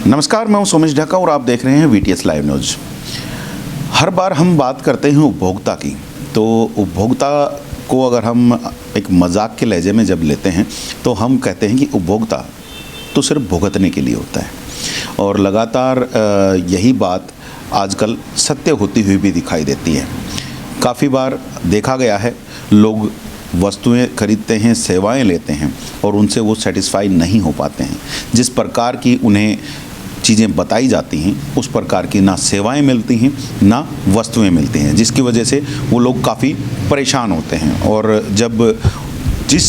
नमस्कार, मैं हूं सोमेश ढाका और आप देख रहे हैं वीटीएस लाइव न्यूज़। हर बार हम बात करते हैं उपभोक्ता की, तो उपभोक्ता को अगर हम एक मजाक के लहजे में जब लेते हैं तो हम कहते हैं कि उपभोक्ता तो सिर्फ भुगतने के लिए होता है। और लगातार यही बात आजकल सत्य होती हुई भी दिखाई देती है। काफ़ी बार देखा गया है, लोग वस्तुएं खरीदते हैं, सेवाएं लेते हैं और उनसे वो सेटिस्फाई नहीं हो पाते हैं। जिस प्रकार की उन्हें चीज़ें बताई जाती हैं उस प्रकार की ना सेवाएं मिलती हैं ना वस्तुएं मिलती हैं, जिसकी वजह से वो लोग काफ़ी परेशान होते हैं। और जब जिस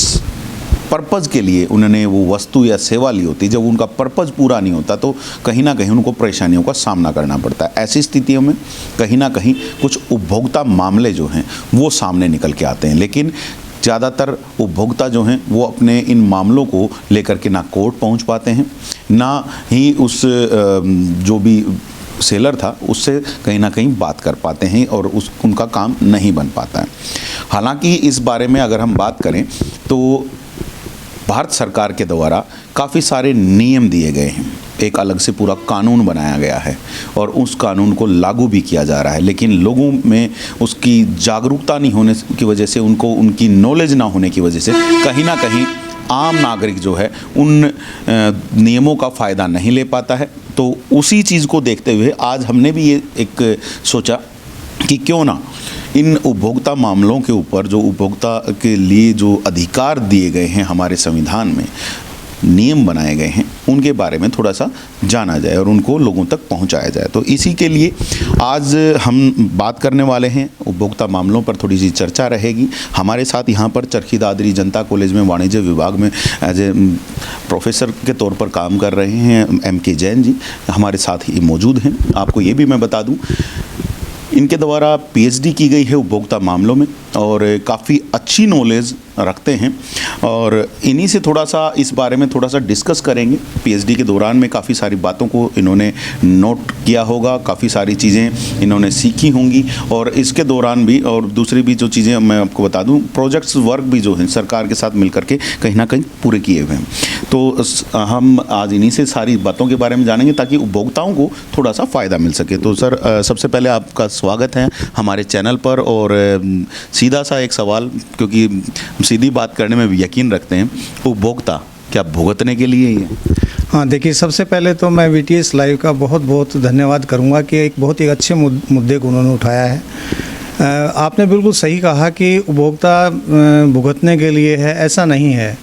पर्पज़ के लिए उन्होंने वो वस्तु या सेवा ली होती, जब उनका पर्पज़ पूरा नहीं होता तो कहीं ना कहीं उनको परेशानियों का सामना करना पड़ता है। ऐसी स्थितियों में कहीं ना कहीं कुछ उपभोक्ता मामले जो हैं वो सामने निकल के आते हैं। लेकिन ज़्यादातर उपभोक्ता जो हैं वो अपने इन मामलों को लेकर के ना कोर्ट पहुंच पाते हैं, ना ही उस जो भी सेलर था उससे कहीं ना कहीं बात कर पाते हैं और उनका काम नहीं बन पाता है। हालांकि इस बारे में अगर हम बात करें तो भारत सरकार के द्वारा काफ़ी सारे नियम दिए गए हैं, एक अलग से पूरा कानून बनाया गया है और उस कानून को लागू भी किया जा रहा है। लेकिन लोगों में उसकी जागरूकता नहीं होने की वजह से, उनकी नॉलेज ना होने की वजह से कहीं ना कहीं आम नागरिक जो है उन नियमों का फ़ायदा नहीं ले पाता है। तो उसी चीज़ को देखते हुए आज हमने भी ये एक सोचा कि क्यों ना इन उपभोक्ता मामलों के ऊपर, जो उपभोक्ता के लिए जो अधिकार दिए गए हैं हमारे संविधान में, नियम बनाए गए हैं, उनके बारे में थोड़ा सा जाना जाए और उनको लोगों तक पहुंचाया जाए। तो इसी के लिए आज हम बात करने वाले हैं, उपभोक्ता मामलों पर थोड़ी सी चर्चा रहेगी। हमारे साथ यहाँ पर चरखी दादरी जनता कॉलेज में वाणिज्य विभाग में एज ए प्रोफेसर के तौर पर काम कर रहे हैं MK जैन जी हमारे साथ ही मौजूद हैं। आपको ये भी मैं बता दूँ, इनके द्वारा PhD की गई है उपभोक्ता मामलों में और काफ़ी अच्छी नॉलेज रखते हैं और इन्हीं से थोड़ा सा इस बारे में थोड़ा सा डिस्कस करेंगे। PhD के दौरान में काफ़ी सारी बातों को इन्होंने नोट किया होगा, काफ़ी सारी चीज़ें इन्होंने सीखी होंगी और इसके दौरान भी और दूसरी भी जो चीज़ें मैं आपको बता दूं, प्रोजेक्ट्स वर्क भी जो हैं सरकार के साथ मिलकर के कहीं ना कहीं पूरे किए हुए हैं। तो हम आज इन्हीं से सारी बातों के बारे में जानेंगे ताकि उपभोक्ताओं को थोड़ा सा फ़ायदा मिल सके। तो सर, सबसे पहले आपका स्वागत है हमारे चैनल पर। और सीधा सा एक सवाल, क्योंकि सीधी बात करने में भी यकीन रखते हैं, उपभोक्ता क्या भुगतने के लिए ही है? हाँ, देखिए, सबसे पहले तो मैं VTS लाइव का बहुत बहुत धन्यवाद करूँगा कि एक बहुत ही अच्छे मुद्दे को उन्होंने उठाया है। आपने बिल्कुल सही कहा कि उपभोक्ता भुगतने के लिए है, ऐसा नहीं है।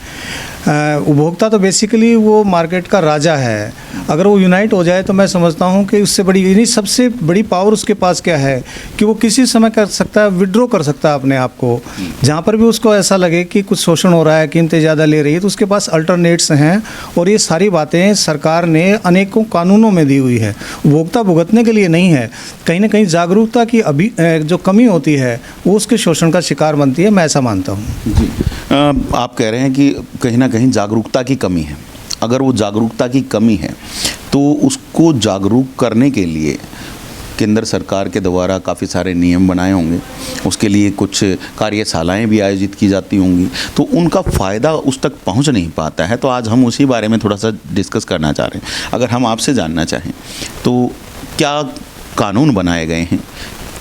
उपभोक्ता तो बेसिकली वो मार्केट का राजा है। अगर वो यूनाइट हो जाए तो मैं समझता हूँ कि उससे बड़ी, यानी सबसे बड़ी पावर उसके पास क्या है कि वो किसी समय कर सकता है, विड्रॉ कर सकता है अपने आप को। जहाँ पर भी उसको ऐसा लगे कि कुछ शोषण हो रहा है, कीमतें ज़्यादा ले रही है, तो उसके पास अल्टरनेट्स हैं। और ये सारी बातें सरकार ने अनेकों कानूनों में दी हुई है। उपभोक्ता भुगतने के लिए नहीं है। कहीं ना कहीं जागरूकता की अभी जो कमी होती है वो उसके शोषण का शिकार बनती है, मैं ऐसा मानता हूँ। जी, आप कह रहे हैं कि कहीं ना कहीं जागरूकता की कमी है। अगर वो जागरूकता की कमी है तो उसको जागरूक करने के लिए केंद्र सरकार के द्वारा काफ़ी सारे नियम बनाए होंगे, उसके लिए कुछ कार्यशालाएं भी आयोजित की जाती होंगी, तो उनका फ़ायदा उस तक पहुंच नहीं पाता है। तो आज हम उसी बारे में थोड़ा सा डिस्कस करना चाह रहे हैं। अगर हम आपसे जानना चाहें तो क्या कानून बनाए गए हैं,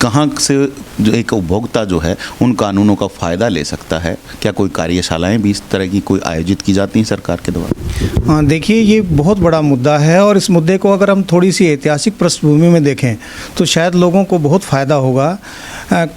कहाँ से जो एक उपभोक्ता जो है उन कानूनों का फ़ायदा ले सकता है? क्या कोई कार्यशालाएं भी इस तरह की कोई आयोजित की जाती हैं सरकार के द्वारा? हाँ, देखिए, ये बहुत बड़ा मुद्दा है और इस मुद्दे को अगर हम थोड़ी सी ऐतिहासिक पृष्ठभूमि में देखें तो शायद लोगों को बहुत फ़ायदा होगा।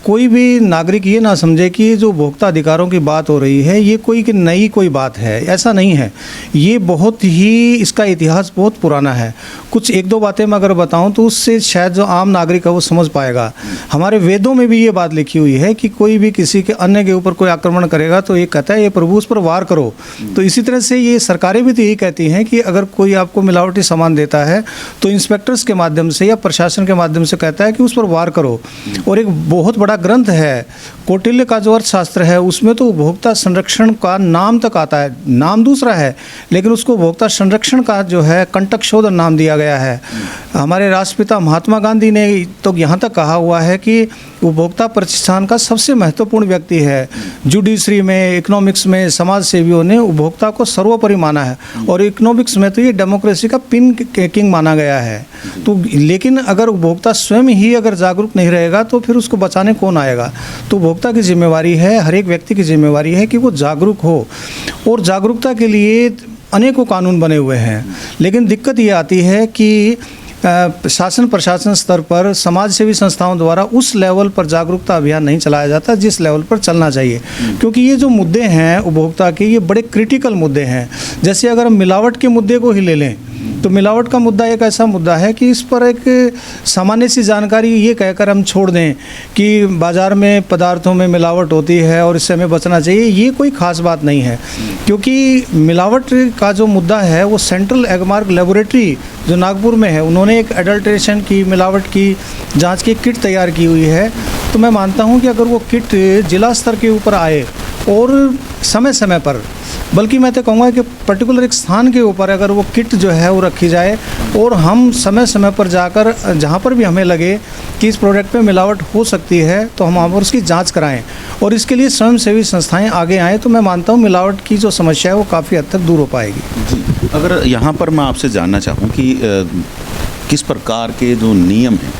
कोई भी नागरिक ये ना समझे कि जो उपभोक्ता अधिकारों की बात हो रही है ये कोई नई कोई बात है, ऐसा नहीं है। ये बहुत ही, इसका इतिहास बहुत पुराना है। कुछ एक दो बातें मैं अगर बताऊं तो उससे शायद जो आम नागरिक है वो समझ पाएगा। हमारे वेदों में भी ये बात लिखी हुई है कि कोई भी किसी के अन्य के ऊपर कोई आक्रमण करेगा तो ये कहता है ये प्रभु उस पर वार करो। तो इसी तरह से ये सरकारें भी तो यही कहती हैं कि अगर कोई आपको मिलावटी सामान देता है तो इंस्पेक्टर्स के माध्यम से या प्रशासन के माध्यम से कहता है कि उस पर वार करो। और एक बहुत बड़ा ग्रंथ है कौटिल्य का जो अर्थशास्त्र है, उसमें तो उपभोक्ता संरक्षण का नाम तक आता है। नाम दूसरा है, लेकिन उसको उपभोक्ता संरक्षण का जो है कंटकशोधन नाम दिया गया है। हमारे राष्ट्रपिता महात्मा गांधी ने तो यहाँ तक कहा हुआ है कि उपभोक्ता प्रतिष्ठान का सबसे महत्वपूर्ण व्यक्ति है। जुडिशरी में, इकोनॉमिक्स में समाज सेवियों ने उपभोक्ता को सर्वोपरि माना है, और इकोनॉमिक्स में तो ये डेमोक्रेसी का पिन किंग माना गया है। तो लेकिन अगर उपभोक्ता स्वयं ही अगर जागरूक नहीं रहेगा तो फिर उसको बचाने कौन आएगा। तो उपभोक्ता की जिम्मेवारी है, हर एक व्यक्ति की जिम्मेवारी है कि वो जागरूक हो, और जागरूकता के लिए अनेकों कानून बने हुए हैं। लेकिन दिक्कत ये आती है कि शासन प्रशासन स्तर पर समाज सेवी संस्थाओं द्वारा उस लेवल पर जागरूकता अभियान नहीं चलाया जाता जिस लेवल पर चलना चाहिए, क्योंकि ये जो मुद्दे हैं उपभोक्ता के, ये बड़े क्रिटिकल मुद्दे हैं। जैसे अगर हम मिलावट के मुद्दे को ही ले लें तो मिलावट का मुद्दा एक ऐसा मुद्दा है कि इस पर एक सामान्य सी जानकारी ये कहकर हम छोड़ दें कि बाज़ार में पदार्थों में मिलावट होती है और इससे हमें बचना चाहिए, ये कोई ख़ास बात नहीं है। क्योंकि मिलावट का जो मुद्दा है वो सेंट्रल एगमार्क लेबोरेटरी जो नागपुर में है, उन्होंने एक एडल्ट्रेशन की, मिलावट की जांच की किट तैयार की हुई है। तो मैं मानता हूँ कि अगर वो किट जिला स्तर के ऊपर आए और समय समय पर, बल्कि मैं तो कहूँगा कि पर्टिकुलर एक स्थान के ऊपर अगर वो किट जो है वो रखी जाए, और हम समय समय पर जाकर जहाँ पर भी हमें लगे कि इस प्रोडक्ट में मिलावट हो सकती है तो हम वहाँ पर उसकी जांच कराएं, और इसके लिए स्वयंसेवी संस्थाएं आगे आएँ, तो मैं मानता हूँ मिलावट की जो समस्या है वो काफ़ी हद तक दूर हो पाएगी। जी, अगर यहाँ पर मैं आपसे जानना चाहूँ कि किस प्रकार के जो नियम हैं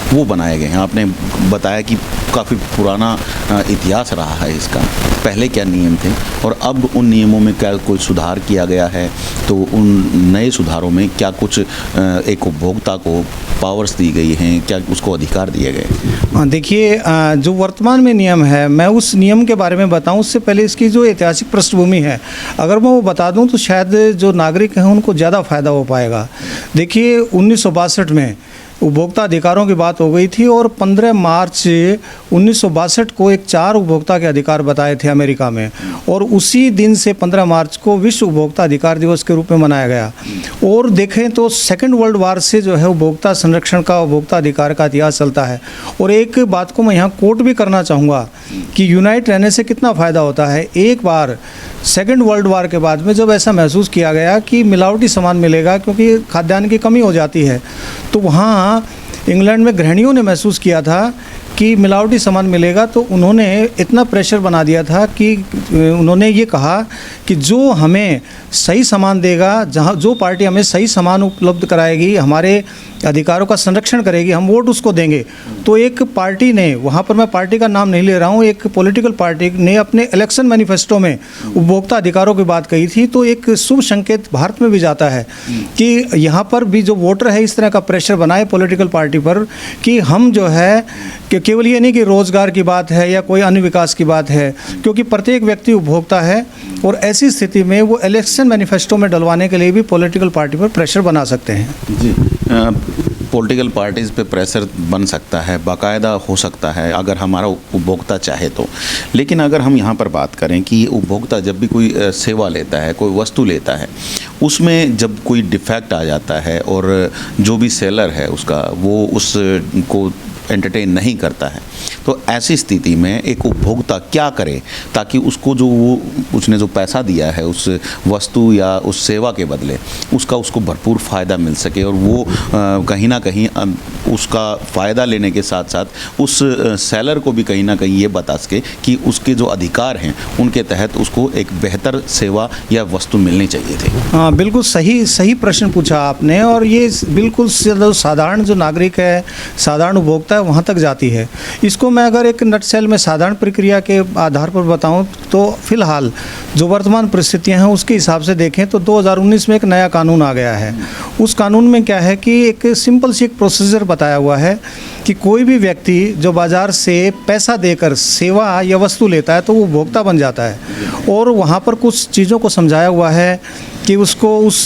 वो बनाए गए हैं। आपने बताया कि काफ़ी पुराना इतिहास रहा है इसका, पहले क्या नियम थे और अब उन नियमों में क्या कोई सुधार किया गया है, तो उन नए सुधारों में क्या कुछ एक उपभोक्ता को पावर्स दी गई हैं, क्या उसको अधिकार दिए गए? देखिए, जो वर्तमान में नियम है, मैं उस नियम के बारे में बताऊं उससे पहले इसकी जो ऐतिहासिक पृष्ठभूमि है अगर मैं वो बता दूं तो शायद जो नागरिक हैं उनको ज़्यादा फ़ायदा हो पाएगा। देखिए, 1962 में उपभोक्ता अधिकारों की बात हो गई थी, और 15 मार्च 1962 को एक 4 उपभोक्ता के अधिकार बताए थे अमेरिका में, और उसी दिन से 15 मार्च को विश्व उपभोक्ता अधिकार दिवस के रूप में मनाया गया। और देखें तो सेकेंड वर्ल्ड वार से जो है उपभोक्ता संरक्षण का, उपभोक्ता अधिकार का इतिहास चलता है। और एक बात को मैं यहाँ कोट भी करना चाहूँगा कि यूनाइट रहने से कितना फ़ायदा होता है। एक बार सेकेंड वर्ल्ड वार के बाद में जब ऐसा महसूस किया गया कि मिलावटी सामान मिलेगा क्योंकि खाद्यान्न की कमी हो जाती है, तो वहाँ इंग्लैंड में गृहिणियों ने महसूस किया था कि मिलावटी सामान मिलेगा, तो उन्होंने इतना प्रेशर बना दिया था कि उन्होंने ये कहा कि जो हमें सही सामान देगा, जहाँ जो पार्टी हमें सही सामान उपलब्ध कराएगी, हमारे अधिकारों का संरक्षण करेगी, हम वोट उसको देंगे। तो एक पार्टी ने, वहाँ पर मैं पार्टी का नाम नहीं ले रहा हूँ, एक पॉलिटिकल पार्टी ने अपने इलेक्शन मैनिफेस्टो में उपभोक्ता अधिकारों की बात कही थी। तो एक शुभ संकेत भारत में भी जाता है कि यहाँ पर भी जो वोटर है इस तरह का प्रेशर बनाए पॉलिटिकल पार्टी पर कि हम जो है कि केवल ये नहीं कि रोज़गार की बात है या कोई अन्य विकास की बात है, क्योंकि प्रत्येक व्यक्ति उपभोक्ता है, और ऐसी स्थिति में वो इलेक्शन मैनिफेस्टो में डलवाने के लिए भी पॉलिटिकल पार्टी पर प्रेशर बना सकते हैं। जी, पॉलिटिकल पार्टीज़ पे प्रेशर बन सकता है, बाकायदा हो सकता है अगर हमारा उपभोक्ता चाहे तो। लेकिन अगर हम यहाँ पर बात करें कि उपभोक्ता जब भी कोई सेवा लेता है, कोई वस्तु लेता है, उसमें जब कोई डिफेक्ट आ जाता है और जो भी सेलर है उसका वो उसको एंटरटेन नहीं करता है, तो ऐसी स्थिति में एक उपभोक्ता क्या करे ताकि उसको जो वो उसने जो पैसा दिया है उस वस्तु या उस सेवा के बदले उसको भरपूर फ़ायदा मिल सके, और वो कहीं ना कहीं उसका फ़ायदा लेने के साथ साथ उस सेलर को भी कहीं ना कहीं ये बता सके कि उसके जो अधिकार हैं उनके तहत उसको एक बेहतर सेवा या वस्तु मिलनी चाहिए थी। हाँ, बिल्कुल सही प्रश्न पूछा आपने, और ये बिल्कुल साधारण जो नागरिक है, साधारण उपभोक्ता है, वहाँ तक जाती है। इसको मैं अगर एक नटसेल में साधारण प्रक्रिया के आधार पर बताऊं तो फिलहाल जो वर्तमान परिस्थितियां हैं उसके हिसाब से देखें तो 2019 में एक नया कानून आ गया है। उस कानून में क्या है कि एक सिंपल सी एक प्रोसीजर बताया हुआ है कि कोई भी व्यक्ति जो बाज़ार से पैसा देकर सेवा या वस्तु लेता है तो वो उपभोक्ता बन जाता है, और वहाँ पर कुछ चीज़ों को समझाया हुआ है कि उसको उस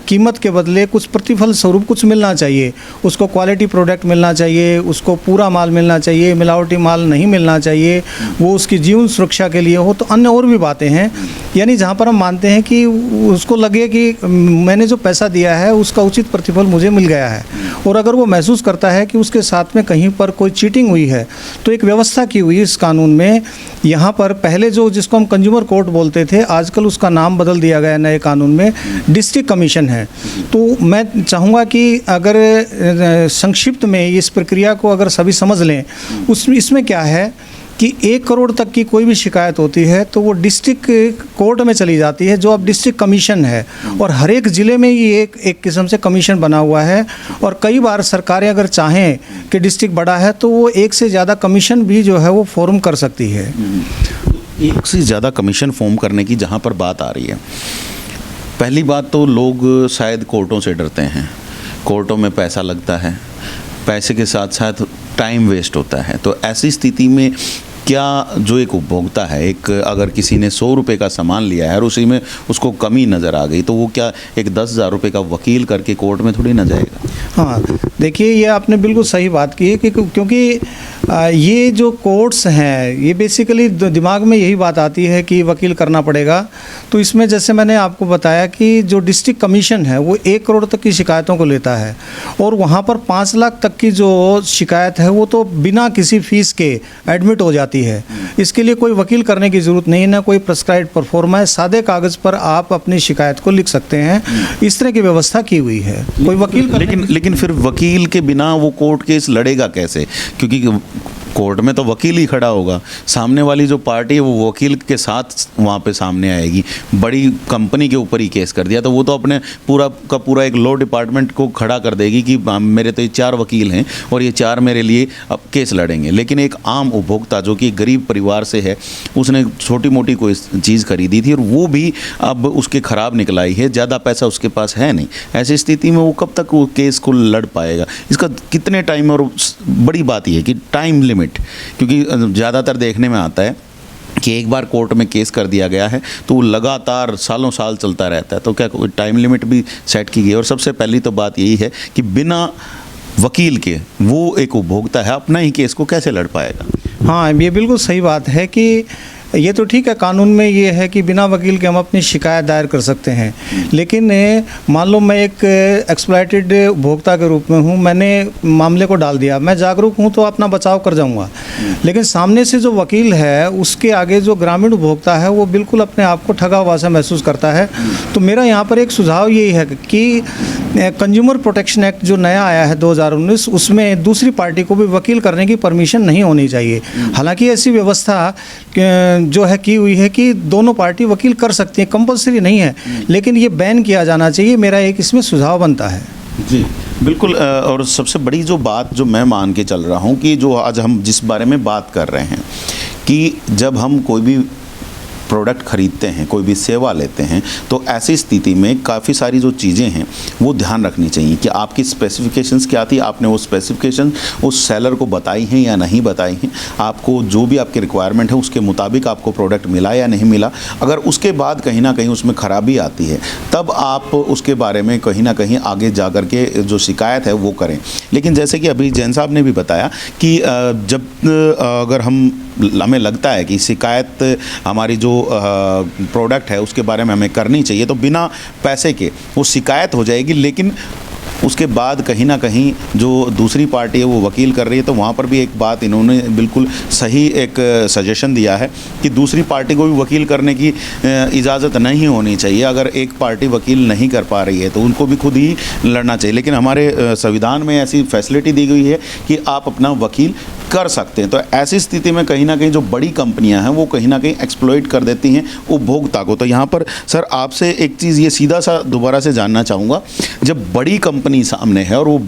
कीमत के बदले कुछ प्रतिफल स्वरूप कुछ मिलना चाहिए, उसको क्वालिटी प्रोडक्ट मिलना चाहिए, उसको पूरा माल मिलना चाहिए, मिलावटी माल नहीं मिलना चाहिए, वो उसकी जीवन सुरक्षा के लिए हो। तो अन्य और भी बातें हैं, यानी जहाँ पर हम मानते हैं कि उसको लगे कि मैंने जो पैसा दिया है उसका उचित प्रतिफल मुझे मिल गया है, और अगर वो महसूस करता है कि उसके साथ में कहीं पर कोई चीटिंग हुई है, तो एक व्यवस्था की हुई इस कानून में। यहाँ पर पहले जो जिसको हम कंज्यूमर कोर्ट बोलते थे, आजकल उसका नाम बदल दिया गया नए कानून में, डिस्ट्रिक्ट कमीशन है। तो मैं चाहूँगा कि अगर संक्षिप्त में इस प्रक्रिया को अगर सभी समझ लें, इसमें क्या है कि 1 करोड़ तक की कोई भी शिकायत होती है तो वो डिस्ट्रिक्ट कोर्ट में चली जाती है, जो अब डिस्ट्रिक्ट कमीशन है, और हर एक ज़िले में ये एक किस्म से कमीशन बना हुआ है। और कई बार सरकारें अगर चाहें कि डिस्ट्रिक्ट बड़ा है तो वो 1 से ज़्यादा कमीशन भी जो है वो फॉर्म कर सकती है। 1 से ज़्यादा कमीशन फॉर्म करने की जहाँ पर बात आ रही है, पहली बात तो लोग शायद कोर्टों से डरते हैं, कोर्टों में पैसा लगता है, पैसे के साथ साथ टाइम वेस्ट होता है। तो ऐसी स्थिति में क्या जो एक उपभोक्ता है, एक अगर किसी ने 100 रुपये का सामान लिया है और उसी में उसको कमी नज़र आ गई, तो वो क्या एक 10,000 रुपये का वकील करके कोर्ट में थोड़ी ना जाएगा? हाँ, देखिए ये आपने बिल्कुल सही बात की है कि क्योंकि ये जो कोर्ट्स हैं, ये बेसिकली दिमाग में यही बात आती है कि वकील करना पड़ेगा। तो इसमें जैसे मैंने आपको बताया कि जो डिस्ट्रिक्ट कमीशन है वो 1 करोड़ तक की शिकायतों को लेता है, और वहाँ पर 5 लाख तक की जो शिकायत है वो तो बिना किसी फीस के एडमिट हो जाती है। इसके लिए कोई वकील करने की ज़रूरत नहीं है, ना कोई प्रेस्क्राइब्ड परफॉर्मा है, सादे कागज़ पर आप अपनी शिकायत को लिख सकते हैं। इस तरह की व्यवस्था की हुई है, कोई वकील लेकिन फिर वकील के बिना वो कोर्ट केस लड़ेगा कैसे? क्योंकि कोर्ट में तो वकील ही खड़ा होगा, सामने वाली जो पार्टी है वो वकील के साथ वहाँ पे सामने आएगी। बड़ी कंपनी के ऊपर ही केस कर दिया तो वो तो अपने पूरा का पूरा एक लॉ डिपार्टमेंट को खड़ा कर देगी कि मेरे तो ये 4 वकील हैं और ये 4 मेरे लिए अब केस लड़ेंगे। लेकिन एक आम उपभोक्ता जो कि गरीब परिवार से है, उसने छोटी मोटी कोई चीज़ खरीदी थी और वो भी अब उसके ख़राब निकल आई है, ज़्यादा पैसा उसके पास है नहीं, ऐसी स्थिति में वो कब तक वो केस को लड़ पाएगा? इसका कितने टाइम, और बड़ी बात यह है कि टाइम लिमिट, क्योंकि ज़्यादातर देखने में आता है कि एक बार कोर्ट में केस कर दिया गया है तो वो लगातार सालों साल चलता रहता है। तो क्या कोई टाइम लिमिट भी सेट की गई है? और सबसे पहली तो बात यही है कि बिना वकील के वो एक उपभोक्ता है अपना ही केस को कैसे लड़ पाएगा? हाँ, ये बिल्कुल सही बात है कि ये तो ठीक है, कानून में ये है कि बिना वकील के हम अपनी शिकायत दायर कर सकते हैं। लेकिन मान लो मैं एक एक्सप्लॉइटेड उपभोक्ता के रूप में हूँ, मैंने मामले को डाल दिया, मैं जागरूक हूँ तो अपना बचाव कर जाऊँगा। लेकिन सामने से जो वकील है उसके आगे जो ग्रामीण उपभोक्ता है वो बिल्कुल अपने आप को ठगा हुआ सा महसूस करता है। तो मेरा यहाँ पर एक सुझाव यही है कि कंज्यूमर प्रोटेक्शन एक्ट जो नया आया है 2019, उसमें दूसरी पार्टी को भी वकील करने की परमिशन नहीं होनी चाहिए। हालांकि ऐसी व्यवस्था जो है की हुई है कि दोनों पार्टी वकील कर सकती हैं, कंपलसरी नहीं है, लेकिन ये बैन किया जाना चाहिए। मेरा एक इसमें सुझाव बनता है। जी बिल्कुल। और सबसे बड़ी जो बात जो मैं मान के चल रहा हूँ कि जो आज हम जिस बारे में बात कर रहे हैं कि जब हम कोई भी प्रोडक्ट खरीदते हैं, कोई भी सेवा लेते हैं, तो ऐसी स्थिति में काफ़ी सारी जो चीज़ें हैं वो ध्यान रखनी चाहिए कि आपकी स्पेसिफिकेशंस क्या थी, आपने वो स्पेसिफिकेशन उस सेलर को बताई हैं या नहीं बताई हैं, आपको जो भी आपकी रिक्वायरमेंट है उसके मुताबिक आपको प्रोडक्ट मिला या नहीं मिला। अगर उसके बाद कहीं ना कहीं उसमें ख़राबी आती है तब आप उसके बारे में कहीं ना कहीं आगे जा कर के जो शिकायत है वो करें। लेकिन जैसे कि अभी जैन साहब ने भी बताया कि जब अगर हमें लगता है कि शिकायत हमारी जो प्रोडक्ट है उसके बारे में हमें करनी चाहिए तो बिना पैसे के वो शिकायत हो जाएगी। लेकिन उसके बाद कहीं ना कहीं जो दूसरी पार्टी है वो वकील कर रही है, तो वहाँ पर भी एक बात इन्होंने बिल्कुल सही एक सजेशन दिया है कि दूसरी पार्टी को भी वकील करने की इजाज़त नहीं होनी चाहिए। अगर एक पार्टी वकील नहीं कर पा रही है तो उनको भी खुद ही लड़ना चाहिए। लेकिन हमारे संविधान में ऐसी फैसिलिटी दी गई है कि आप अपना वकील कर सकते हैं। तो ऐसी स्थिति में कहीं ना कहीं जो बड़ी कंपनियां हैं वो कहीं ना कहीं एक्सप्लॉइट कर देती हैं उपभोक्ता को। तो यहाँ पर सर आपसे एक चीज़ ये सीधा सा दोबारा से जानना चाहूँगा, जब बड़ी कंपनी कंपनी सामने है और वो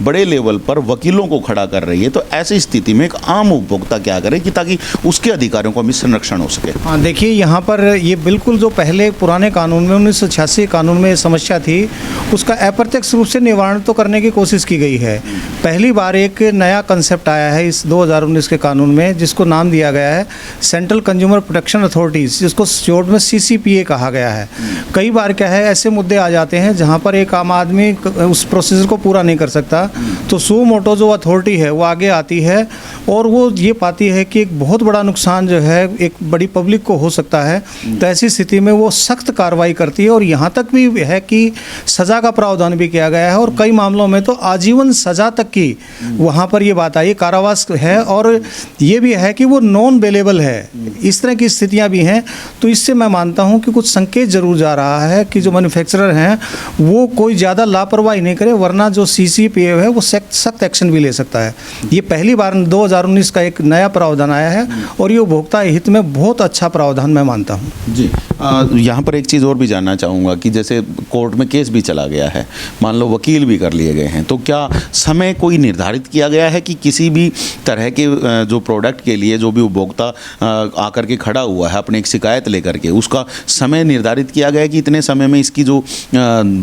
बड़े लेवल पर वकीलों को खड़ा कर रही है, तो ऐसी स्थिति में एक आम उपभोक्ता क्या करे कि ताकि उसके अधिकारों का भी संरक्षण हो सके? हाँ, देखिए यहाँ पर ये बिल्कुल जो पहले पुराने कानून में 1986 कानून में समस्या थी, उसका अप्रत्यक्ष रूप से निवारण तो करने की कोशिश की गई है। पहली बार एक नया कंसेप्ट आया है इस 2019 के कानून में, जिसको नाम दिया गया है सेंट्रल कंज्यूमर प्रोटेक्शन अथॉरिटीज़, जिसको शॉर्ट में CCPA कहा गया है। कई बार क्या है, ऐसे मुद्दे आ जाते हैं जहाँ पर एक आम आदमी उस प्रोसीजर को पूरा नहीं कर सकता, तो सो मोटो जो अथॉरिटी है वो आगे आती है और वो ये पाती है कि एक बहुत बड़ा नुकसान जो है एक बड़ी पब्लिक को हो सकता है, तो ऐसी स्थिति में वो सख्त कार्रवाई करती है। और यहाँ तक भी है कि सज़ा का प्रावधान भी किया गया है और कई मामलों में तो आजीवन सज़ा तक की वहाँ पर ये बात आई, कारावास है। और ये भी है कि वो नॉन बेलेबल है, इस तरह की स्थितियाँ भी हैं। तो इससे मैं मानता हूँ कि कुछ संकेत जरूर जा रहा है कि जो मैन्युफैक्चरर हैं वो कोई ज़्यादा लापरवाही नहीं करे, वरना जो CCPA है वो सख्त एक्शन भी ले सकता है। ये पहली बार 2019 का एक नया प्रावधान आया है और ये उपभोक्ता हित में बहुत अच्छा प्रावधान मैं मानता हूँ। जी, यहाँ पर एक चीज़ और भी जानना चाहूँगा कि जैसे कोर्ट में केस भी चला गया है, मान लो वकील भी कर लिए गए हैं, तो क्या समय कोई निर्धारित किया गया है कि किसी भी तरह के जो प्रोडक्ट के लिए जो भी उपभोक्ता आकर के खड़ा हुआ है अपनी एक शिकायत लेकर के, उसका समय निर्धारित किया गया है कि इतने समय में इसकी जो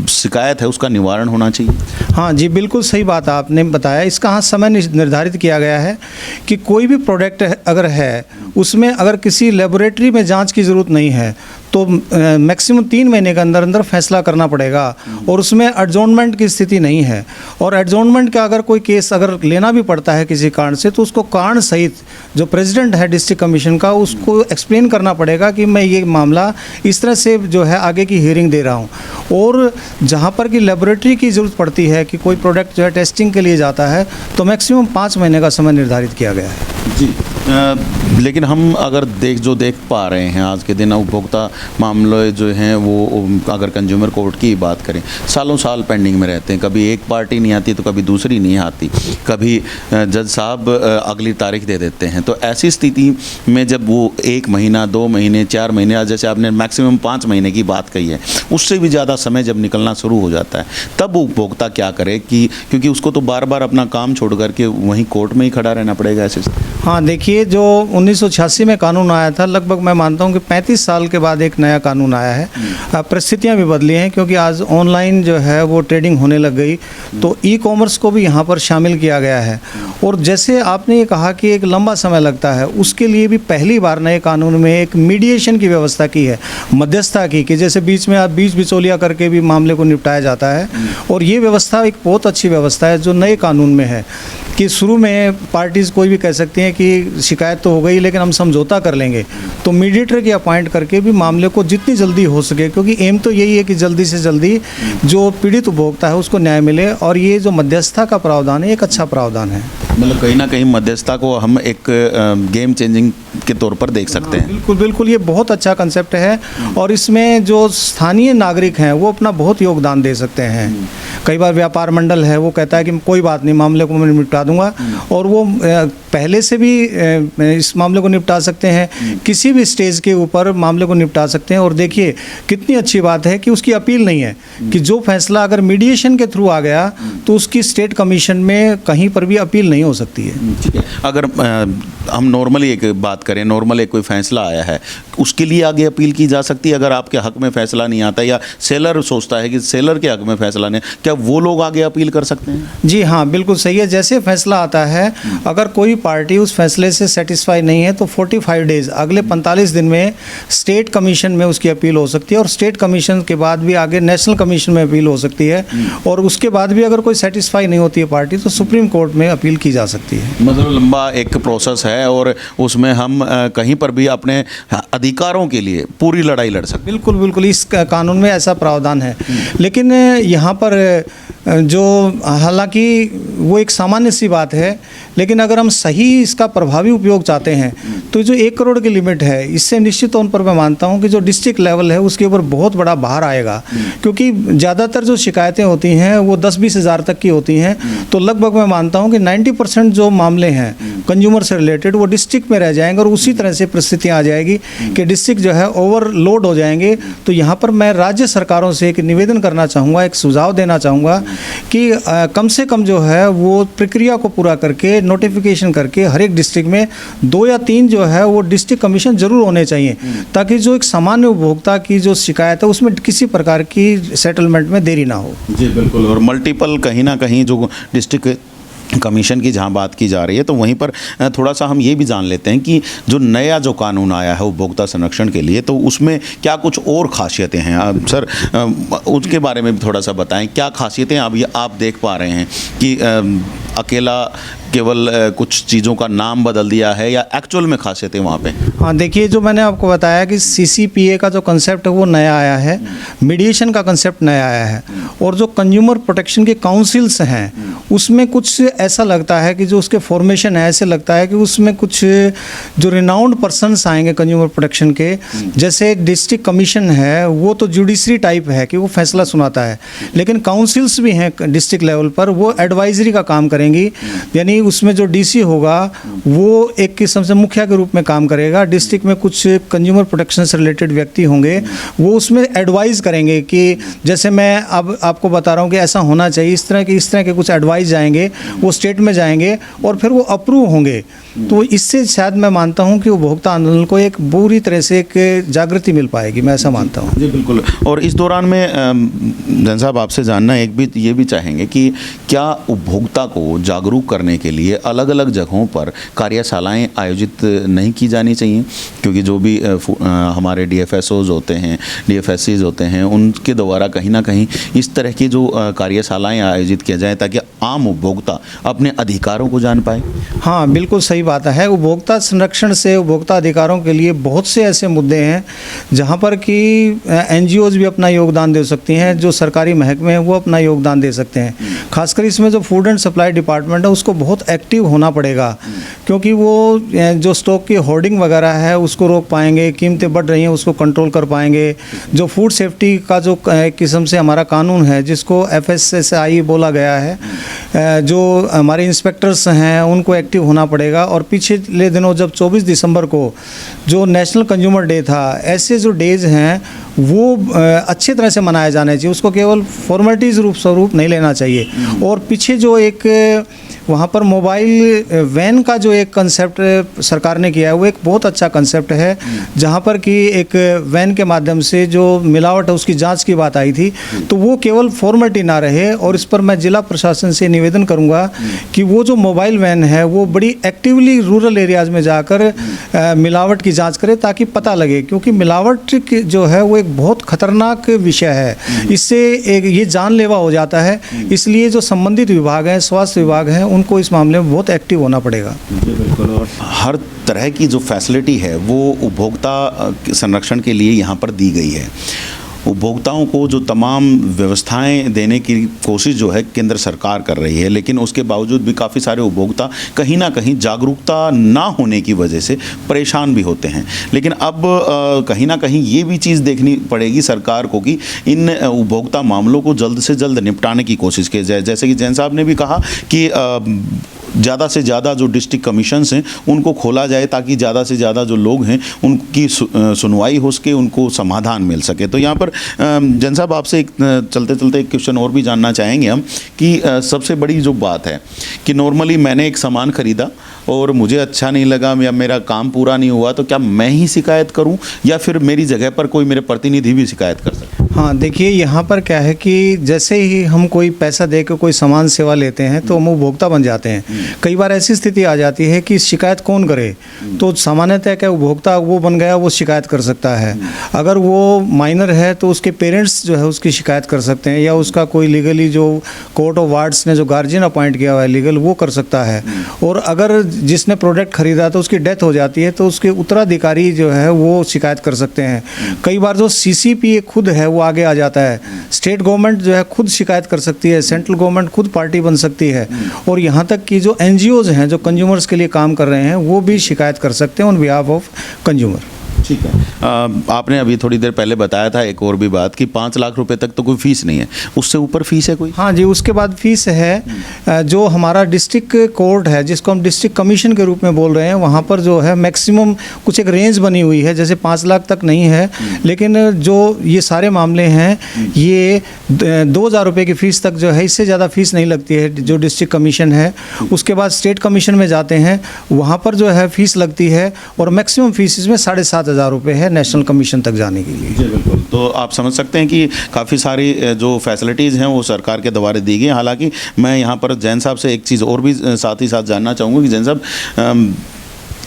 शिकायत है उसका निवारण होना चाहिए? हाँ जी, बिल्कुल सही बात आपने बताया। इसका हाँ समय निर्धारित किया गया है कि कोई भी प्रोडक्ट अगर है उसमें अगर किसी लेबोरेटरी में जांच की ज़रूरत नहीं है तो मैक्सिमम 3 महीने के अंदर अंदर फैसला करना पड़ेगा और उसमें एडजॉर्नमेंट की स्थिति नहीं है। और एडजॉर्नमेंट का अगर कोई केस अगर लेना भी पड़ता है किसी कारण से, तो उसको कारण सहित जो प्रेसिडेंट है डिस्ट्रिक्ट कमीशन का, उसको एक्सप्लेन करना पड़ेगा कि मैं ये मामला इस तरह से जो है आगे की हियरिंग दे रहा हूँ। और जहाँ पर कि लेबोरेटरी की ज़रूरत पड़ती है कि कोई प्रोडक्ट जो है टेस्टिंग के लिए जाता है, तो मैक्सिमम 5 महीने का समय निर्धारित किया गया है। जी, लेकिन हम अगर देख पा रहे हैं आज के दिन उपभोक्ता मामले जो हैं वो, अगर कंज्यूमर कोर्ट की बात करें, सालों साल पेंडिंग में रहते हैं। कभी एक पार्टी नहीं आती तो कभी दूसरी नहीं आती, कभी जज साहब अगली तारीख दे देते हैं। तो ऐसी स्थिति में जब वो 1 महीना, 2 महीने, 4 महीने, जैसे आपने मैक्सिमम 5 महीने की बात कही है, उससे भी ज़्यादा समय जब निकलना शुरू हो जाता है, तब उपभोक्ता क्या करे कि क्योंकि उसको तो बार बार अपना काम छोड़ करके वहीं कोर्ट में ही खड़ा रहना पड़ेगा ऐसे? हाँ, देखिए जो 1986 में कानून आया था, लगभग मैं मानता हूँ कि 35 साल के बाद एक नया कानून आया है। परिस्थितियाँ भी बदली हैं क्योंकि आज ऑनलाइन जो है वो ट्रेडिंग होने लग गई, तो ई-कॉमर्स को भी यहाँ पर शामिल किया गया है। और जैसे आपने ये कहा कि एक लंबा समय लगता है, उसके लिए भी पहली बार नए कानून में एक मीडिएशन की व्यवस्था की है, मध्यस्थता की, कि जैसे बीच में आप बीच बिचौलिया करके भी मामले को निपटाया जाता है। और ये व्यवस्था एक बहुत अच्छी व्यवस्था है जो नए कानून में है कि शुरू में पार्टीज़ कोई भी कह सकती हैं कि शिकायत तो हो गई लेकिन हम समझौता कर लेंगे, तो मीडिएटर की अपॉइंट करके भी मामले को जितनी जल्दी हो सके, क्योंकि एम तो यही है कि जल्दी से जल्दी जो पीड़ित उपभोक्ता है उसको न्याय मिले। और ये जो मध्यस्थता का प्रावधान है एक अच्छा प्रावधान है। मतलब कहीं ना कहीं मध्यस्थता को हम एक गेम चेंजिंग के तौर पर देख सकते हैं। बिल्कुल बिल्कुल, ये बहुत अच्छा कंसेप्ट है और इसमें जो स्थानीय नागरिक हैं वो अपना बहुत योगदान दे सकते हैं। कई बार व्यापार मंडल है वो कहता है कि कोई बात नहीं, मामले को मैं निपटा दूंगा, और वो पहले से भी इस मामले को निपटा सकते हैं, किसी भी स्टेज के ऊपर मामले को निपटा सकते हैं। और देखिए कितनी अच्छी बात है कि उसकी अपील नहीं है, कि जो फैसला अगर मीडिएशन के थ्रू आ गया तो उसकी स्टेट कमीशन में कहीं पर भी अपील नहीं हो सकती है। ठीक है, अगर हम नॉर्मली एक बात करें, नॉर्मल एक कोई फैसला आया है उसके लिए आगे अपील की जा सकती है। अगर आपके हक में फैसला नहीं आता या सेलर सोचता है कि सेलर के हक में फैसला नहीं, क्या वो लोग आगे अपील कर सकते हैं? जी हाँ, बिल्कुल सही है। जैसे फैसला आता है, अगर कोई पार्टी उस फैसले से सेटिस्फाई नहीं है तो 45 डेज, अगले 45 दिन में स्टेट कमीशन में उसकी अपील हो सकती है, और स्टेट कमीशन के बाद भी आगे नेशनल कमीशन में अपील हो सकती है, और उसके बाद भी अगर कोई सेटिस्फाई नहीं होती है पार्टी तो सुप्रीम कोर्ट में अपील की जा सकती है। मतलब लंबा एक प्रोसेस है और उसमें हम कहीं पर भी अपने अधिकारों के लिए पूरी लड़ाई लड़ सकते हैं। बिल्कुल बिल्कुल, इस कानून में ऐसा प्रावधान है। लेकिन यहाँ पर जो, हालांकि वो एक सामान्य सी बात है, लेकिन अगर हम सही इसका प्रभावी उपयोग चाहते हैं तो जो 1 करोड़ की लिमिट है, इससे निश्चित तौर पर मैं मानता हूं कि जो डिस्ट्रिक्ट लेवल है उसके ऊपर बहुत बड़ा भार आएगा, क्योंकि ज़्यादातर जो शिकायतें होती हैं वो 10-20 हज़ार तक की होती हैं। तो लगभग मैं मानता हूं कि 90% जो मामले हैं कंज्यूमर से रिलेटेड, वो डिस्ट्रिक्ट में रह जाएंगे और उसी तरह से परिस्थितियाँ आ जाएगी कि डिस्ट्रिक्ट जो है ओवरलोड हो जाएंगे। तो यहाँ पर मैं राज्य सरकारों से एक निवेदन करना चाहूँगा, एक सुझाव देना चाहूँगा कि कम से कम जो है वो प्रक्रिया को पूरा करके नोटिफिकेशन करके हर एक डिस्ट्रिक्ट में 2 या 3 जो है वो डिस्ट्रिक्ट कमीशन जरूर होने चाहिए, ताकि जो एक सामान्य उपभोक्ता की जो शिकायत है उसमें किसी प्रकार की सेटलमेंट में देरी ना हो। जी बिल्कुल। और मल्टीपल कहीं ना कहीं जो डिस्ट्रिक्ट कमीशन की जहाँ बात की जा रही है, तो वहीं पर थोड़ा सा हम ये भी जान लेते हैं कि जो नया जो कानून आया है उपभोक्ता संरक्षण के लिए, तो उसमें क्या कुछ और खासियतें हैं सर, उसके बारे में भी थोड़ा सा बताएं। क्या खासियतें अभी आप देख पा रहे हैं कि अकेला केवल कुछ चीज़ों का नाम बदल दिया है या एक्चुअल में खासियतें वहाँ पे? हाँ, देखिए, जो मैंने आपको बताया कि CCPA का जो कंसेप्ट है वो नया आया है, मीडिएशन का कंसेप्ट नया आया है, और जो कंज्यूमर प्रोटेक्शन के काउंसिल्स हैं उसमें कुछ ऐसा लगता है कि जो उसके फॉर्मेशन है, ऐसे लगता है कि उसमें कुछ जो रिनाउंड पर्सन्स आएंगे कंज्यूमर प्रोटेक्शन के, जैसे डिस्ट्रिक्ट कमीशन है वो तो जुडिशरी टाइप है कि वो फैसला सुनाता है, लेकिन काउंसिल्स भी हैं डिस्ट्रिक्ट लेवल पर, वो एडवाइजरी का काम करेंगी। यानी उसमें जो DC होगा वो एक किस्म से मुखिया के रूप में काम करेगा। डिस्ट्रिक्ट में कुछ कंज्यूमर प्रोटेक्शन से रिलेटेड व्यक्ति होंगे, वो उसमें एडवाइस करेंगे कि जैसे मैं अब आपको बता रहा हूँ कि ऐसा होना चाहिए, इस तरह के कुछ एडवाइस जाएंगे, वो स्टेट में जाएंगे और फिर वो अप्रूव होंगे। तो इससे शायद मैं मानता हूं कि उपभोक्ता आंदोलन को एक पूरी तरह से एक जागृति मिल पाएगी, मैं ऐसा मानता हूं। जी बिल्कुल। और इस दौरान में जैन साहब आपसे जानना ये भी चाहेंगे कि क्या उपभोक्ता को जागरूक करने के लिए अलग अलग जगहों पर कार्यशालाएं आयोजित नहीं की जानी चाहिए? क्योंकि जो भी हमारे DFSOs होते हैं, DFSCs होते हैं, उनके द्वारा कहीं ना कहीं इस तरह की जो कार्यशालाएँ आयोजित किया जाए ताकि आम उपभोक्ता अपने अधिकारों को जान पाए। हाँ, बिल्कुल सही बात है। उपभोक्ता संरक्षण से उपभोक्ता अधिकारों के लिए बहुत से ऐसे मुद्दे हैं जहाँ पर कि NGOs भी अपना योगदान दे सकती हैं, जो सरकारी महकमे हैं वो अपना योगदान दे सकते हैं। खासकर इसमें जो फूड एंड सप्लाई डिपार्टमेंट है उसको बहुत एक्टिव होना पड़ेगा, क्योंकि वो जो स्टॉक की होर्डिंग वगैरह है उसको रोक पाएंगे, कीमतें बढ़ रही हैं उसको कंट्रोल कर पाएंगे। जो फूड सेफ्टी का जो किस्म से हमारा कानून है जिसको FSSAI बोला गया है, जो हमारे इंस्पेक्टर्स हैं उनको एक्टिव होना पड़ेगा। और पिछले दिनों जब 24 दिसंबर को जो नेशनल कंज्यूमर डे था, ऐसे जो डेज हैं वो अच्छे तरह से मनाया जाना चाहिए, उसको केवल फॉर्मेलिटीज़ स्वरूप नहीं लेना चाहिए। और पीछे जो एक वहाँ पर मोबाइल वैन का जो एक कंसेप्ट सरकार ने किया है वो एक बहुत अच्छा कंसेप्ट है, जहाँ पर कि एक वैन के माध्यम से जो मिलावट है उसकी जांच की बात आई थी, तो वो केवल फॉर्मेलिटी ना रहे। और इस पर मैं जिला प्रशासन से निवेदन करूँगा कि वो जो मोबाइल वैन है वो बड़ी एक्टिवली रूरल एरियाज़ में जाकर मिलावट की जाँच करे ताकि पता लगे, क्योंकि मिलावट जो है वो एक बहुत खतरनाक विषय है, इससे एक ये जानलेवा हो जाता है। इसलिए जो संबंधित विभाग हैं, स्वास्थ्य विभाग हैं, उनको इस मामले में बहुत एक्टिव होना पड़ेगा। जी बिल्कुल। और हर तरह की जो फैसिलिटी है वो उपभोक्ता संरक्षण के लिए यहाँ पर दी गई है। उपभोक्ताओं को जो तमाम व्यवस्थाएं देने की कोशिश जो है केंद्र सरकार कर रही है, लेकिन उसके बावजूद भी काफ़ी सारे उपभोक्ता कहीं ना कहीं जागरूकता ना होने की वजह से परेशान भी होते हैं। लेकिन अब कहीं ना कहीं ये भी चीज़ देखनी पड़ेगी सरकार को कि इन उपभोक्ता मामलों को जल्द से जल्द निपटाने की कोशिश की जाए। जैसे कि जैन साहब ने भी कहा कि ज़्यादा से ज़्यादा जो डिस्ट्रिक्ट कमीशंस हैं उनको खोला जाए ताकि ज़्यादा से ज़्यादा जो लोग हैं उनकी सुनवाई हो सके, उनको समाधान मिल सके। तो यहाँ पर जैन साहब आपसे एक चलते चलते एक क्वेश्चन और भी जानना चाहेंगे हम कि सबसे बड़ी जो बात है कि नॉर्मली मैंने एक सामान ख़रीदा और मुझे अच्छा नहीं लगा या मेरा काम पूरा नहीं हुआ, तो क्या मैं ही शिकायत करूं या फिर मेरी जगह पर कोई मेरे प्रतिनिधि भी शिकायत कर सकते? हाँ, देखिए, यहाँ पर क्या है कि जैसे ही हम कोई पैसा दे के कोई सामान सेवा लेते हैं तो हम उपभोक्ता बन जाते हैं। कई बार ऐसी स्थिति आ जाती है कि शिकायत कौन करे, तो सामान्यतः क्या उपभोक्ता वो बन गया, वो शिकायत कर सकता है। अगर वो माइनर है तो उसके पेरेंट्स जो है उसकी शिकायत कर सकते हैं, या उसका कोई लीगली जो कोर्ट ऑफ वार्ड्स ने जो गार्जियन अपॉइंट किया हुआ है लीगल, वो कर सकता है। और अगर जिसने प्रोडक्ट खरीदा तो उसकी डेथ हो जाती है तो उसके उत्तराधिकारी जो है वो शिकायत कर सकते हैं। कई बार जो CCPA खुद है वो आगे आ जाता है, स्टेट गवर्नमेंट जो है खुद शिकायत कर सकती है, सेंट्रल गवर्नमेंट खुद पार्टी बन सकती है, और यहाँ तक कि जो NGOs हैं जो कंज्यूमर्स के लिए काम कर रहे हैं वो भी शिकायत कर सकते हैं ऑन बिहाफ ऑफ कंज्यूमर। ठीक है। आपने अभी थोड़ी देर पहले बताया था एक और भी बात कि 5 लाख रुपए तक तो कोई फीस नहीं है, उससे ऊपर फीस है कोई? हाँ जी, उसके बाद फीस है जो हमारा डिस्ट्रिक्ट कोर्ट है, जिसको हम डिस्ट्रिक्ट कमीशन के रूप में बोल रहे हैं, वहाँ पर जो है मैक्सिमम कुछ एक रेंज बनी हुई है, जैसे 5 लाख तक नहीं है, लेकिन जो ये सारे मामले हैं ये 2,000 रुपये की फ़ीस तक जो है, इससे ज़्यादा फीस नहीं लगती है जो डिस्ट्रिक्ट कमीशन है। उसके बाद स्टेट कमीशन में जाते हैं, वहाँ पर जो है फ़ीस लगती है और मैक्सिमम फीस इसमें 7,500 रुपये है नेशनल कमीशन तक जाने के लिए। जी बिल्कुल। तो आप समझ सकते हैं कि काफ़ी सारी जो फैसिलिटीज़ हैं वो सरकार के द्वारा दी गई। हालांकि मैं यहाँ पर जैन साहब से एक चीज़ और भी साथ ही साथ जानना चाहूँगा कि जैन साहब,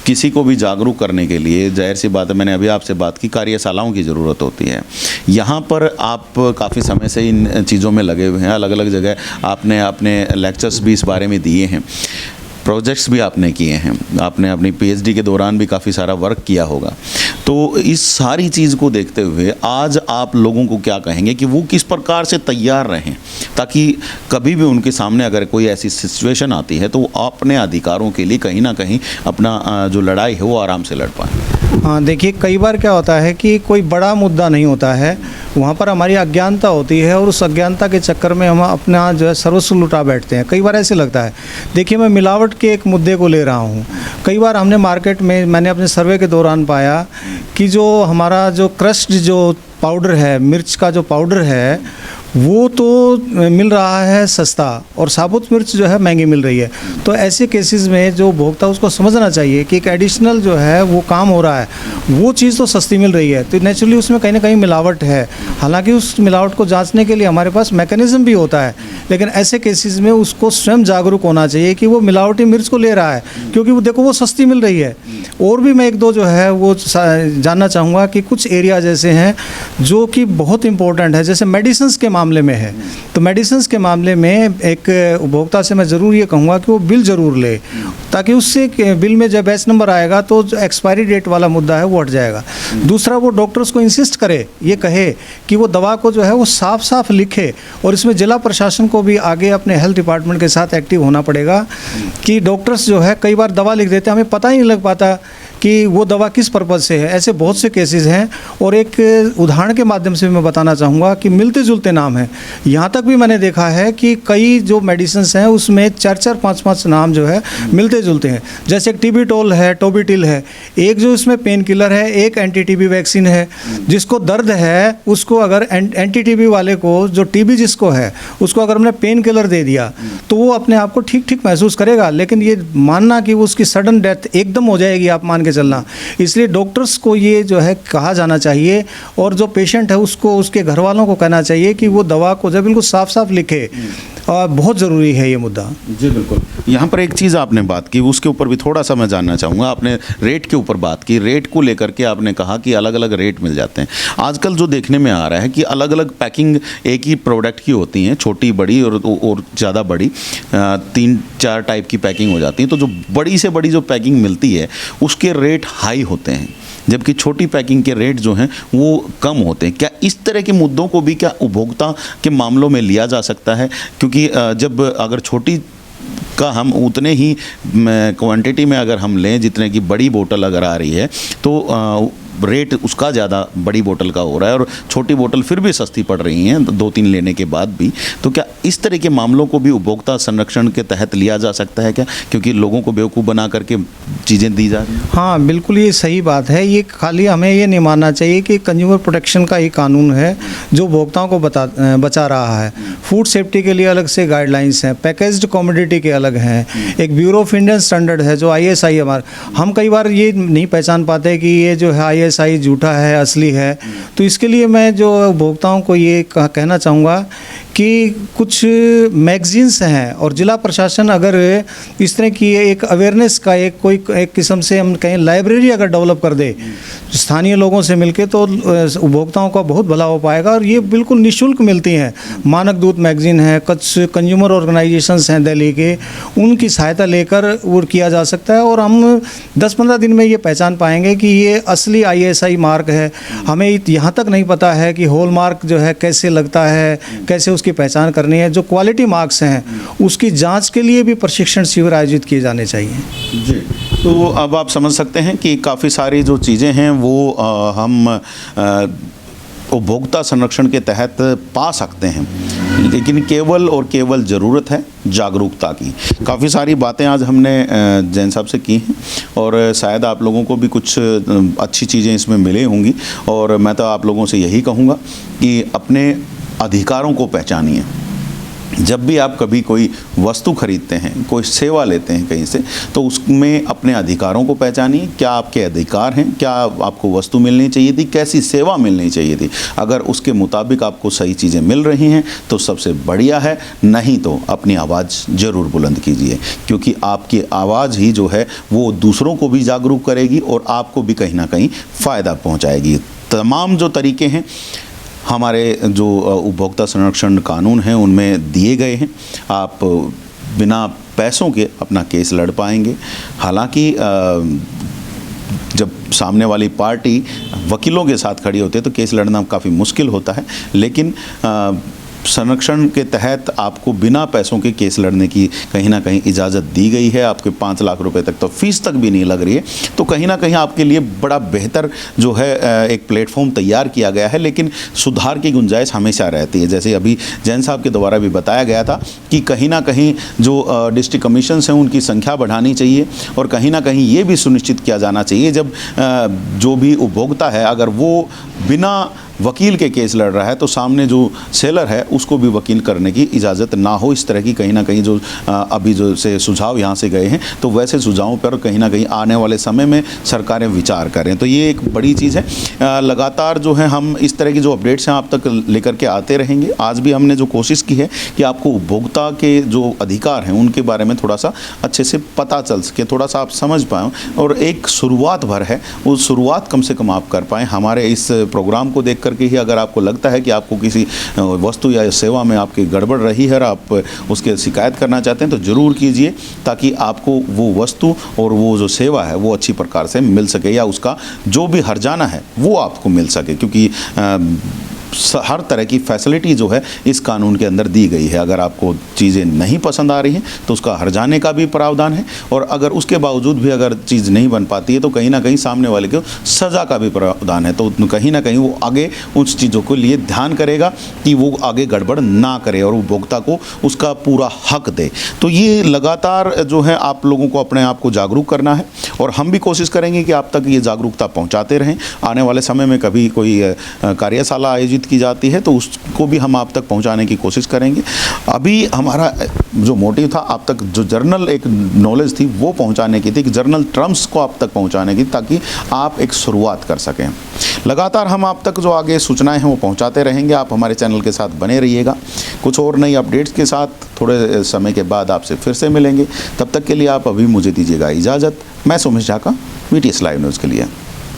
किसी को भी जागरूक करने के लिए जाहिर सी बात है, मैंने अभी आपसे बात की, कार्यशालाओं की ज़रूरत होती है। यहाँ पर आप काफ़ी समय से इन चीज़ों में लगे हुए हैं, अलग अलग जगह आपने अपने लेक्चर्स भी इस बारे में दिए हैं, प्रोजेक्ट्स भी आपने किए हैं, आपने अपनी पीएचडी के दौरान भी काफ़ी सारा वर्क किया होगा। तो इस सारी चीज़ को देखते हुए आज आप लोगों को क्या कहेंगे कि वो किस प्रकार से तैयार रहें ताकि कभी भी उनके सामने अगर कोई ऐसी सिचुएशन आती है तो वो अपने अधिकारों के लिए कहीं ना कहीं अपना जो लड़ाई है वो आराम से लड़ पाएँ? हाँ, देखिए कई बार क्या होता है कि कोई बड़ा मुद्दा नहीं होता है, वहाँ पर हमारी अज्ञानता होती है और उस अज्ञानता के चक्कर में हम अपना जो है सर्वस्व लुटा बैठते हैं। कई बार ऐसे लगता है, देखिए मैं मिलावट के एक मुद्दे को ले रहा हूँ। कई बार हमने मार्केट में, मैंने अपने सर्वे के दौरान पाया कि जो हमारा जो क्रश्ड जो पाउडर है, मिर्च का जो पाउडर है वो तो मिल रहा है सस्ता और साबुत मिर्च जो है महंगी मिल रही है। तो ऐसे केसेस में जो उपभोक्ता उसको समझना चाहिए कि एक एडिशनल जो है वो काम हो रहा है, वो चीज़ तो सस्ती मिल रही है तो नेचुरली उसमें कहीं ना कहीं मिलावट है। हालांकि उस मिलावट को जांचने के लिए हमारे पास मैकेनिज़्म भी होता है, लेकिन ऐसे केसेस में उसको स्वयं जागरूक होना चाहिए कि वो मिलावटी मिर्च को ले रहा है क्योंकि वो देखो वो सस्ती मिल रही है। और भी मैं एक दो जो है वो जानना चाहूँगा कि कुछ एरिया जैसे हैं जो कि बहुत इंपॉर्टेंट है, जैसे मेडिसिन्स के मामले में है। तो मेडिसिन्स के मामले में एक उपभोक्ता से मैं ज़रूर ये कहूँगा कि वो बिल ज़रूर ले, ताकि उससे बिल में जब बैच नंबर आएगा तो जो एक्सपायरी डेट वाला मुद्दा है वो हट जाएगा। दूसरा, वो डॉक्टर्स को इंसिस्ट करे, ये कहे कि वो दवा को जो है वो साफ साफ लिखे। और इसमें जिला प्रशासन को भी आगे अपने हेल्थ डिपार्टमेंट के साथ एक्टिव होना पड़ेगा कि डॉक्टर्स जो है कई बार दवा लिख देते हैं, हमें पता ही नहीं लग पाता कि वो दवा किस पर्पज़ से है। ऐसे बहुत से केसेस हैं। और एक उदाहरण के माध्यम से मैं बताना चाहूँगा कि मिलते जुलते नाम हैं। यहाँ तक भी मैंने देखा है कि कई जो मेडिसिन्स हैं उसमें 4-4, 5-5 नाम जो है मिलते जुलते हैं। जैसे एक टीबीटोल है, टोबिटिल है, एक जो इसमें पेन किलर है, एक एंटी टीबी वैक्सीन है। जिसको दर्द है उसको अगर एंटी टीबी वाले को, जो टीबी जिसको है उसको अगर हमने पेन किलर दे दिया तो वो अपने आप को ठीक ठीक महसूस करेगा, लेकिन ये मानना कि उसकी सडन डेथ एकदम हो जाएगी आप मान के चलना। इसलिए डॉक्टर्स को ये जो है कहा जाना चाहिए और जो पेशेंट है उसको, उसके घर वालों को कहना चाहिए कि वो दवा को जब बिल्कुल साफ साफ लिखे। और बहुत ज़रूरी है ये मुद्दा। जी बिल्कुल। यहाँ पर एक चीज़ आपने बात की, उसके ऊपर भी थोड़ा सा मैं जानना चाहूँगा। आपने रेट के ऊपर बात की, रेट को लेकर के आपने कहा कि अलग अलग रेट मिल जाते हैं। आजकल जो देखने में आ रहा है कि अलग अलग पैकिंग एक ही प्रोडक्ट की होती हैं, छोटी बड़ी और ज़्यादा बड़ी, 3-4 टाइप की पैकिंग हो जाती है। तो जो बड़ी से बड़ी जो पैकिंग मिलती है उसके रेट हाई होते हैं, जबकि छोटी पैकिंग के रेट जो हैं वो कम होते हैं। क्या इस तरह के मुद्दों को भी क्या उपभोक्ता के मामलों में लिया जा सकता है? क्योंकि जब अगर छोटी का हम उतने ही क्वांटिटी में अगर हम लें जितने की बड़ी बोतल अगर आ रही है तो रेट उसका ज़्यादा बड़ी बोतल का हो रहा है और छोटी बोतल फिर भी सस्ती पड़ रही हैं 2-3 लेने के बाद भी। तो क्या इस तरह के मामलों को भी उपभोक्ता संरक्षण के तहत लिया जा सकता है क्या, क्योंकि लोगों को बेवकूफ़ बना करके चीज़ें दी जा रही हैं? हाँ बिल्कुल, ये सही बात है। ये खाली हमें ये नहीं मानना चाहिए कि कंज्यूमर प्रोटेक्शन का ही कानून है जो उपभोक्ताओं को बचा रहा है। फूड सेफ्टी के लिए अलग से गाइडलाइंस हैं, पैकेज्ड कमोडिटी के अलग हैं, एक ब्यूरो ऑफ इंडियन स्टैंडर्ड है जो ISI हमारा। हम कई बार ये नहीं पहचान पाते कि ये जो है ISI झूठा है असली है। तो इसके लिए मैं जो उपभोक्ताओं को ये कहना चाहूँगा कि कुछ मैगजीन्स हैं और जिला प्रशासन अगर इस तरह की एक अवेयरनेस का एक किस्म से हम कहें लाइब्रेरी अगर डेवलप कर दे स्थानीय लोगों से मिलके, तो उपभोक्ताओं का बहुत भला हो पाएगा। और ये बिल्कुल निःशुल्क मिलती हैं। मानक दूत मैगजीन है, कुछ कंज्यूमर ऑर्गेनाइजेशंस हैं दिल्ली के, उनकी सहायता लेकर वो किया जा सकता है और हम 10-15 दिन में ये पहचान पाएंगे कि ये असली ISI मार्क है। हमें यहाँ तक नहीं पता है कि हॉल मार्क जो है कैसे लगता है, कैसे उसकी पहचान करनी है। जो क्वालिटी मार्क्स हैं उसकी जांच के लिए भी प्रशिक्षण शिविर आयोजित किए जाने चाहिए। जी तो अब आप समझ सकते हैं कि काफ़ी सारी जो चीज़ें हैं वो हम उपभोक्ता संरक्षण के तहत पा सकते हैं, लेकिन केवल और केवल ज़रूरत है जागरूकता की। काफ़ी सारी बातें आज हमने जैन साहब से की हैं और शायद आप लोगों को भी कुछ अच्छी चीज़ें इसमें मिली होंगी। और मैं तो आप लोगों से यही कहूँगा कि अपने अधिकारों को पहचानिए। जब भी आप कभी कोई वस्तु खरीदते हैं, कोई सेवा लेते हैं कहीं से, तो उसमें अपने अधिकारों को पहचानिए। क्या आपके अधिकार हैं, क्या आपको वस्तु मिलनी चाहिए थी, कैसी सेवा मिलनी चाहिए थी। अगर उसके मुताबिक आपको सही चीज़ें मिल रही हैं तो सबसे बढ़िया है, नहीं तो अपनी आवाज़ ज़रूर बुलंद कीजिए, क्योंकि आपकी आवाज़ ही जो है वो दूसरों को भी जागरूक करेगी और आपको भी कहीं ना कहीं फ़ायदा पहुँचाएगी। तमाम जो तरीके हैं हमारे जो उपभोक्ता संरक्षण कानून हैं उनमें दिए गए हैं। आप बिना पैसों के अपना केस लड़ पाएंगे। हालांकि जब सामने वाली पार्टी वकीलों के साथ खड़ी होती है तो केस लड़ना काफ़ी मुश्किल होता है, लेकिन संरक्षण के तहत आपको बिना पैसों के केस लड़ने की कहीं ना कहीं इजाज़त दी गई है। आपके 5 लाख रुपए तक तो फीस तक भी नहीं लग रही है, तो कहीं ना कहीं आपके लिए बड़ा बेहतर जो है एक प्लेटफॉर्म तैयार किया गया है। लेकिन सुधार की गुंजाइश हमेशा रहती है। जैसे अभी जैन साहब के द्वारा भी बताया गया था कि कहीं ना कहीं जो डिस्ट्रिक्ट कमीशंस हैं उनकी संख्या बढ़ानी चाहिए और कहीं ना कहीं ये भी सुनिश्चित किया जाना चाहिए जब जो भी उपभोक्ता है अगर वो बिना वकील के केस लड़ रहा है तो सामने जो सेलर है उसको भी वकील करने की इजाज़त ना हो। इस तरह की कहीं ना कहीं जो अभी जो से सुझाव यहाँ से गए हैं, तो वैसे सुझावों पर कहीं ना कहीं आने वाले समय में सरकारें विचार करें। तो ये एक बड़ी चीज़ है। लगातार जो है हम इस तरह की जो अपडेट्स हैं आप तक लेकर के आते रहेंगे। आज भी हमने जो कोशिश की है कि आपको उपभोक्ता के जो अधिकार हैं उनके बारे में थोड़ा सा अच्छे से पता चल सके, थोड़ा सा आप समझ पाएँ और एक शुरुआत भर है वो शुरुआत कम से कम आप कर पाएँ। हमारे इस प्रोग्राम को देख करके ही अगर आपको लगता है कि आपको किसी वस्तु या सेवा में आपकी गड़बड़ रही है और आप उसके शिकायत करना चाहते हैं तो ज़रूर कीजिए, ताकि आपको वो वस्तु और वो जो सेवा है वो अच्छी प्रकार से मिल सके या उसका जो भी हर्जाना है वो आपको मिल सके, क्योंकि हर तरह की फैसिलिटी जो है इस कानून के अंदर दी गई है। अगर आपको चीज़ें नहीं पसंद आ रही हैं तो उसका हर्जाने का भी प्रावधान है, और अगर उसके बावजूद भी अगर चीज़ नहीं बन पाती है तो कहीं ना कहीं सामने वाले को सज़ा का भी प्रावधान है। तो कहीं ना कहीं वो आगे उस चीज़ों को लिए ध्यान करेगा कि वो आगे गड़बड़ ना करे और उपभोक्ता को उसका पूरा हक दे। तो ये लगातार जो है आप लोगों को अपने आप को जागरूक करना है और हम भी कोशिश करेंगे कि आप तक ये जागरूकता पहुँचाते रहें। आने वाले समय में कभी कोई कार्यशाला आयोजित की जाती है तो उसको भी हम आप तक पहुंचाने की कोशिश करेंगे। अभी हमारा जो मोटिव था आप तक जो जर्नल एक नॉलेज थी वो पहुंचाने की थी, कि जर्नल टर्म्स को आप तक पहुंचाने की, ताकि आप एक शुरुआत कर सकें। लगातार हम आप तक जो आगे सूचनाएं हैं वो पहुंचाते रहेंगे। आप हमारे चैनल के साथ बने रहिएगा। कुछ और नई अपडेट्स के साथ थोड़े समय के बाद आपसे फिर से मिलेंगे। तब तक के लिए आप अभी मुझे दीजिएगा इजाज़त। मैं सुमेश झा का VTS लाइव न्यूज़ के लिए।